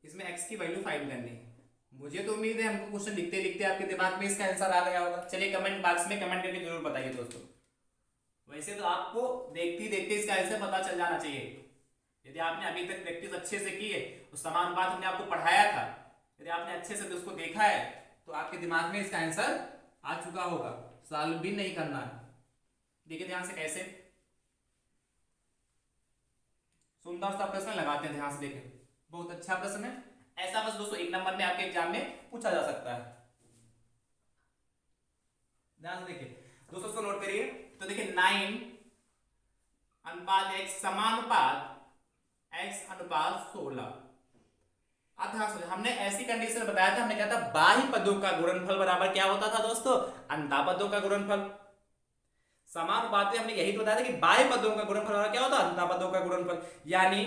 इसमें x की वैल्यू फाइंड करनी है। मुझे तो उम्मीद है हमको क्वेश्चन लिखते लिखते आपके दिमाग में इसका आंसर आ गया होगा। चलिए कमेंट बॉक्स में कमेंट करके जरूर बताइए दोस्तों। वैसे तो आपको देखते देखते इसका आंसर पता चल जाना चाहिए। यदि आपने अभी तक प्रैक्टिस अच्छे से की है, तो समानुपात हमने आपको पढ़ाया था, यदि आपने अच्छे से उसको देखा है तो आपके दिमाग में इसका आंसर आ चुका होगा। सॉल्व भी नहीं करना है। देखिए ध्यान से कैसे सुंदर सा प्रश्न लगाते हैं, ध्यान से देखें, बहुत अच्छा प्रश्न है। ऐसा बस दोस्तों 1 नंबर में आपके एग्जाम में पूछा जा सकता है। ध्यान से देखिए दोस्तों, इसको नोट करिए। तो देखिए 9:x समानुपात x अनुपात 16। अब ध्यान से, हमने ऐसी कंडीशन बताया था, हमने कहा था बाह्य पदों का गुणनफल बराबर क्या होता था दोस्तों, अंतः पदों का गुणनफल। समानुपात में हमने यही तो बताया था कि बाह्य पदों का गुणनफल बराबर क्या होता है, अंतः पदों का गुणनफल। यानी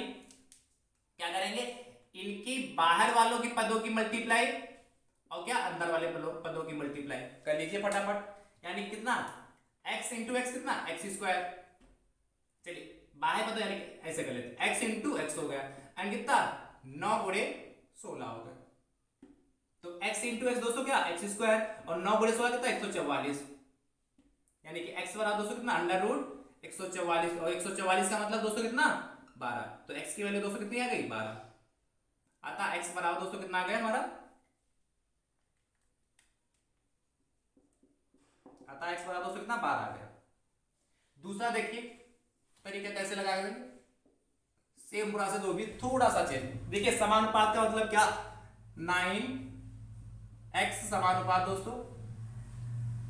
क्या करेंगे, इनकी बाहर वालों की पदों की मल्टीप्लाई और क्या अंदर वाले पदों की मल्टीप्लाई कर लीजिए फटाफट। यानी कितना x इंटू एक्स कितना x स्क्वायर। चलिए बाहर पदों यानी ऐसे कर लेते हैं, x इंटू एक्स हो गया एंड कितना 9 गुणे 16 हो गया। तो x इंटू एक्स दोस्तों क्या x स्क्वायर और 9 गुणे 16 कितना 144। यानी कि x बराबर दोस्तों कितना अंडर रूट 144 और 144 का मतलब दोस्तों कितना 12। तो x की वैल्यू दोस्तों कितनी आ गई 12। अतः x बराबर दोस्तों कितना आ गया हमारा, अतः x बराबर दोस्तों कितना 12 आ गया। दूसरा देखिए तरीका कैसे लगाएंगे, सेम प्रोसेस वो भी थोड़ा सा चेंज। देखिए समानुपात का मतलब क्या, 9x समानुपात दोस्तों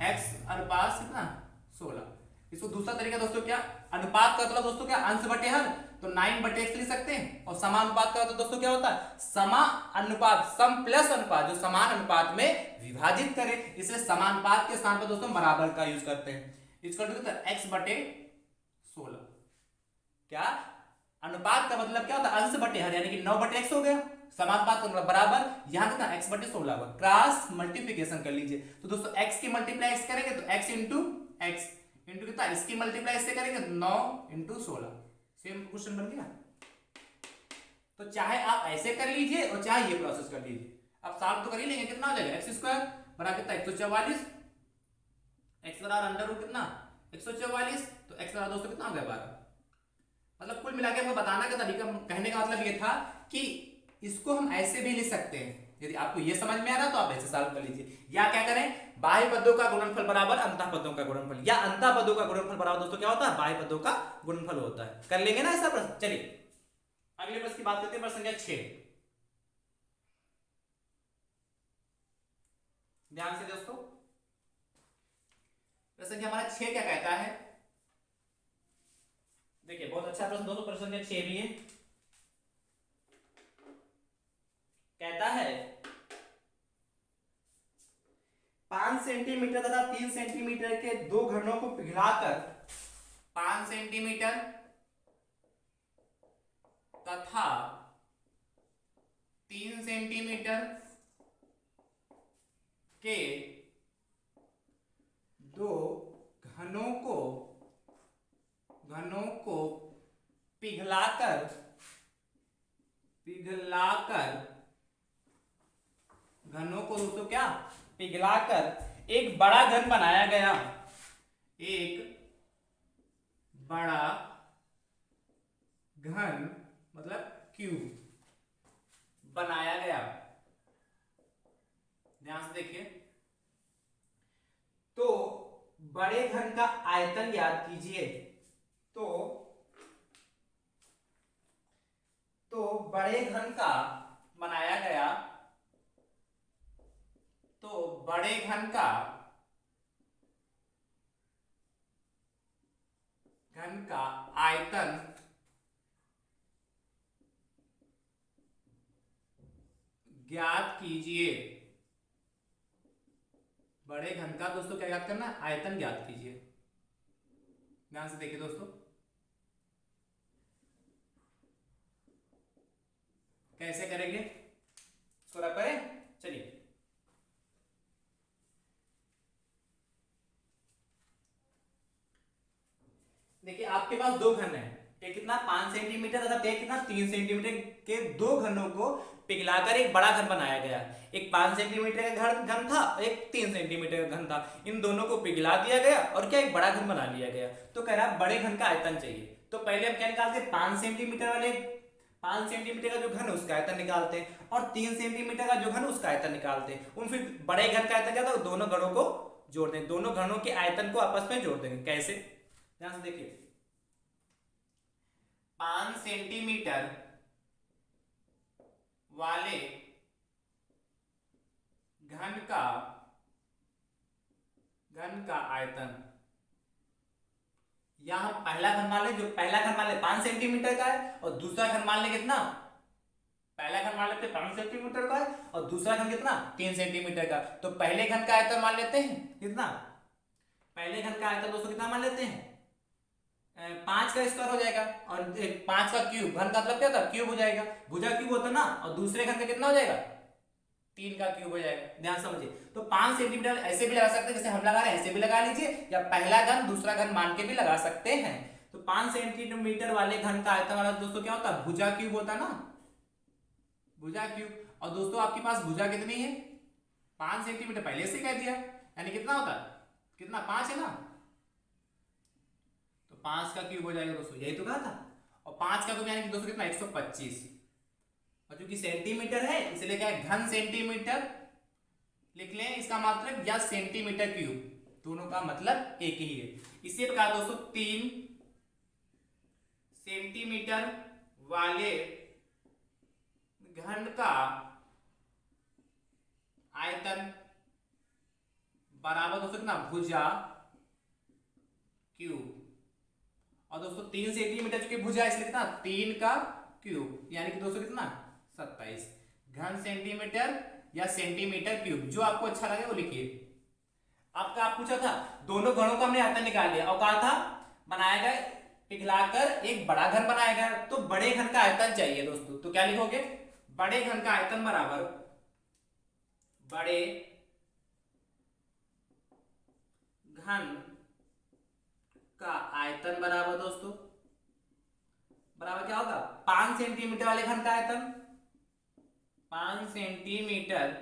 x अनुपात कितना 16। इसको दूसरा तरीका दोस्तों क्या, अनुपात का मतलब दोस्तों क्या अंश बटे हर, तो 9/x लिख सकते हैं। और समानुपात का मतलब दोस्तों क्या होता है, समा अनुपात, सम प्लस अनुपात, जो समान अनुपात में विभाजित करे, इसलिए समानुपात के स्थान पर दोस्तों बराबर का यूज करते हैं। इसको x/16। क्या अनुपात का मतलब क्या होता है, अंश बटे हर, यानी कि 9/x हो गया। समानुपात का मतलब बराबर, यहां कितना x/16 होगा, क्रॉस मल्टीप्लिकेशन कर लीजिए। तो दोस्तों x की मल्टीप्लाई x करेंगे तो x इंटू एक्स इंटू कितना, इसकी मल्टीप्लाई इससे करेंगे 9 इंटू 16। सेम क्वेश्चन बन गया। तो चाहे आप ऐसे कर लीजिए और चाहे ये प्रोसेस कर लीजिए। अब सॉल्व तो कर ही लेंगे, कितना हो जाएगा x स्क्वायर बराबर कितना 144, x बराबर अंडर रूट कितना 144, तो x बराबर दोस्तों कितना हो गया 12। मतलब कुल मिला के आपको बताना का तरीका, कहने का मतलब ये था कि इसको हम ऐसे भी लिख सकते हैं। यदि आपको ये समझ में आ रहा तो आप ऐसे सॉल्व कर लीजिए, या क्या करें, बाह्य पदों का गुणनफल बराबर अंतः पदों का गुणनफल, या अंतः पदों का गुणनफल बराबर दोस्तों क्या होता है, बाह्य पदों का गुणनफल होता है। कर लेंगे ना ऐसा प्रश्न। चलिए अगले प्रश्न की बात करते हैं, प्रश्न संख्या 6। ध्यान से दोस्तों, प्रश्न संख्या हमारा 6 क्या कहता है, देखिए बहुत अच्छा प्रश्न दोस्तों, प्रश्न संख्या 6 भी है। कहता है 5 सेंटीमीटर तथा 3 सेंटीमीटर के दो घनों को पिघलाकर 5 सेंटीमीटर तथा 3 सेंटीमीटर के दो घनों को पिघलाकर पिघलाकर, घनों को दोस्तों क्या पिघलाकर एक बड़ा घन बनाया गया, एक बड़ा घन मतलब क्यूब बनाया गया। ध्यान से देखिए, तो बड़े घन का आयतन याद कीजिए। तो बड़े घन का बनाया गया, तो बड़े घन का आयतन ज्ञात कीजिए। बड़े घन का दोस्तों क्या ज्ञात करना है, आयतन ज्ञात कीजिए। ध्यान से देखिए दोस्तों, कैसे करेंगे इसको रख करें। चलिए, देखिए आपके पास दो घन है, एक कितना 5 सेंटीमीटर तथा एक कितना 3 सेंटीमीटर के दो घनों को पिघलाकर एक बड़ा घन बनाया गया। एक 5 सेंटीमीटर का घन था, एक 3 सेंटीमीटर का घन था। इन दोनों को पिघला दिया गया और क्या एक बड़ा घन बना लिया गया। तो कह रहा है बड़े घन का आयतन चाहिए। तो पहले हम क्या निकालते हैं, 5 सेंटीमीटर वाले 5 सेंटीमीटर का जो घन है उसका आयतन निकालते हैं, और 3 सेंटीमीटर का जो घन है उसका आयतन निकालते हैं। उन फिर बड़े घन का आयतन क्या था, दोनों घनों को जोड़ देंगे, दोनों घनों के आयतन को आपस में जोड़ देंगे। कैसे, ध्यान से देखिए, 5 सेंटीमीटर वाले घन का आयतन, यहां पहला घन मान ले, जो पहला घन मान ले 5 सेंटीमीटर का है, और दूसरा घन मान ले कितना, पहला घन मान लेते 5 सेंटीमीटर का है और दूसरा घन कितना 3 सेंटीमीटर का। तो पहले घन का आयतन मान लेते हैं कितना, पहले घन का आयतन दोस्तों कितना मान लेते हैं, 5 का स्क्वायर हो जाएगा, और 5 का क्यूब, घन का मतलब क्या होता है क्यूब हो जाएगा, भुजा क्यूब होता है ना, और दूसरे घन का कितना हो जाएगा 3 का क्यूब हो जाएगा। ध्यान समझिए, तो 5 सेंटीमीटर ऐसे भी लगा सकते हैं जैसे हम लगा रहे हैं, ऐसे भी लगा लीजिए, या पहला घन दूसरा घन मान के भी लगा सकते हैं। तो 5 सेंटीमीटर वाले घन का आयतन वाला दोस्तों क्या होता है, भुजा क्यूब होता है ना, भुजा क्यूब। और दोस्तों आपके पास भुजा कितनी है, 5 सेंटीमीटर पहले से कह दिया, यानी कितना होता है, कितना 5 है ना, तो 5 का क्यूब हो जाएगा दोस्तों, यही तो कहा था। और 5 का क्यूब यानी कि दोस्तों कितना 125, और चूंकि सेंटीमीटर है इसलिए क्या है घन सेंटीमीटर लिख लें, इसका मतलब या सेंटीमीटर क्यूब, दोनों का मतलब एक ही है। इसी प्रकार दोस्तों 3 सेंटीमीटर वाले घन का आयतन बराबर दोस्तों कितना भुजा क्यूब, और दोस्तों 3 सेंटीमीटर चूंकि भुजा इसलिए कितना 3 का क्यूब, यानी कि दोस्तों कितना 27 घन सेंटीमीटर या सेंटीमीटर क्यूब, जो आपको अच्छा लगे वो लिखिए। आपका आप पूछा था दोनों घनों का हमने आयतन निकाल लिया, और कहा था बनाया गया पिघलाकर एक बड़ा घन बनाया गया, तो बड़े घन का आयतन चाहिए दोस्तों। तो क्या लिखोगे, बड़े घन का आयतन बराबर बड़े घन का आयतन बराबर दोस्तों बराबर क्या होगा, 5 सेंटीमीटर वाले घन का आयतन, 5 सेंटीमीटर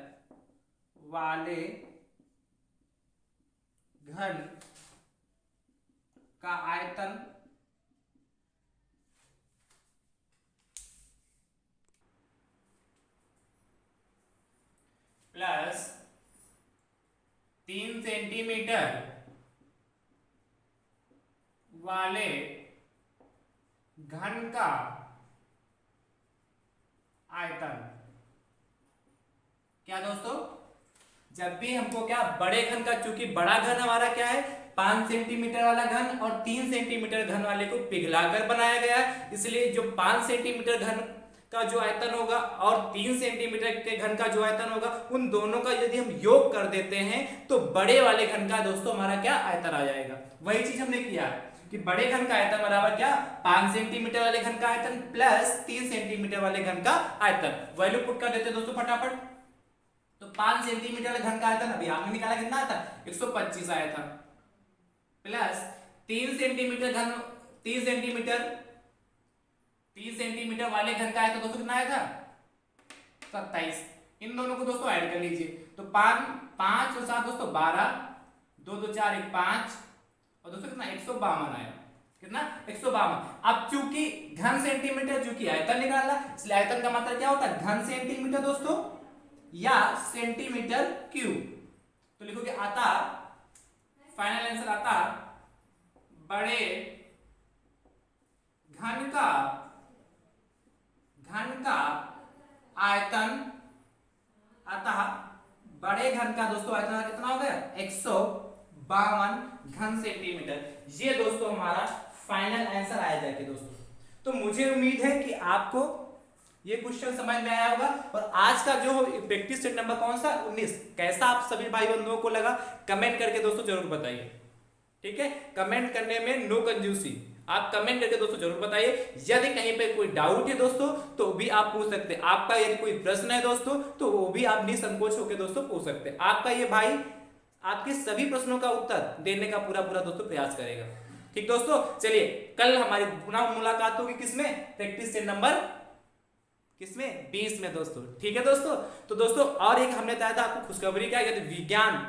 वाले घन का आयतन प्लस 3 सेंटीमीटर वाले घन का आयतन। क्या दोस्तों, जब भी हमको क्या बड़े घन का, चूंकि बड़ा घन हमारा क्या है 5 सेंटीमीटर वाला घन और 3 सेंटीमीटर घन वाले को पिघलाकर बनाया गया है, इसलिए जो 5 सेंटीमीटर घन का जो आयतन होगा और 3 सेंटीमीटर के घन का जो आयतन होगा, उन दोनों का यदि हम योग कर देते हैं तो बड़े वाले घन का दोस्तों हमारा क्या आयतन आ जाएगा। वही चीज हमने किया है कि बड़े घन का आयतन बराबर क्या 5 सेंटीमीटर वाले घन का आयतन प्लस 3 सेंटीमीटर वाले घन का आयतन। वैल्यू पुट कर देते दोस्तों फटाफट। तो 5 सेंटीमीटर वाले घन का आयतन अभी आपने निकाला कितना आता 125 आया था, प्लस 3 सेंटीमीटर घन 3 सेंटीमीटर 30 सेंटीमीटर वाले घन का आयतन दोस्तों कितना आया था 27। इन दोनों को दोस्तों ऐड कर लीजिए तो 5 और 7 दोस्तों 12, 2 2 4 1 5 और दोस्तों कितना 152 आया। कितना 152। अब चूंकि घन सेंटीमीटर चूंकि आयतन निकाला इसलिए आयतन का मतलब क्या होता है घन सेंटीमीटर दोस्तों या सेंटीमीटर क्यूब। तो लिखोगे आता फाइनल आंसर आता बड़े घन का आयतन अतः बड़े घन का दोस्तों आयतन कितना हो गया 152 घन सेंटीमीटर। ये दोस्तों हमारा फाइनल आंसर आया जाएगा दोस्तों। तो मुझे उम्मीद है कि आपको ये क्वेश्चन समझ में आया होगा। और आज का जो प्रैक्टिस सेट नंबर कौन सा 19 कैसा आप सभी भाई बंधुओं को लगा कमेंट करके दोस्तों जरूर बताइए। ठीक है, कमेंट करने में नो कंजूसी, आप कमेंट करके दोस्तों जरूर बताइए। यदि कहीं पे कोई डाउट है दोस्तों तो भी आप पूछ सकते हैं। आपका यदि कोई प्रश्न है दोस्तों तो वो भी आप निसंकोच होकर दोस्तों पूछ सकते हैं। आपका ये भाई आपके सभी प्रश्नों का उत्तर देने का पूरा दोस्तों प्रयास करेगा। ठीक दोस्तों, चलिए कल हमारी पुनः मुलाकात होगी किसमें प्रैक्टिस सेट नंबर किसमें 20 में दोस्तों। ठीक है दोस्तों, तो दोस्तों और एक हमने बताया था आपको खुशखबरी क्या, यदि विज्ञान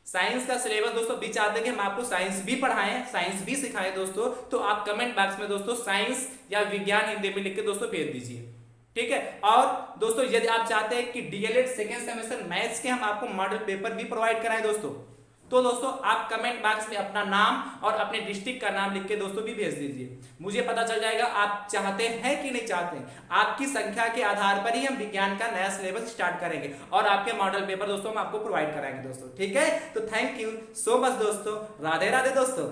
साइंस का सिलेबस दोस्तों भी चाहते हैं कि हम आपको साइंस भी पढ़ाएं साइंस भी सिखाएं दोस्तों, तो आप कमेंट बॉक्स में दोस्तों साइंस या विज्ञान हिंदी में लिख के दोस्तों भेज दीजिए। ठीक है, और दोस्तों यदि आप चाहते हैं कि डीएलएड सेकेंड सेमेस्टर मैथ्स के हम आपको मॉडल पेपर भी प्रोवाइड कराएं दोस्तों, तो दोस्तों आप कमेंट बॉक्स में अपना नाम और अपने डिस्ट्रिक्ट का नाम लिख के दोस्तों भी भेज दीजिए। मुझे पता चल जाएगा आप चाहते हैं कि नहीं चाहते हैं। आपकी संख्या के आधार पर ही हम विज्ञान का नया सिलेबस स्टार्ट करेंगे और आपके मॉडल पेपर दोस्तों हम आपको प्रोवाइड कराएंगे दोस्तों। ठीक है, तो थैंक यू सो मच दोस्तों, राधे राधे दोस्तों।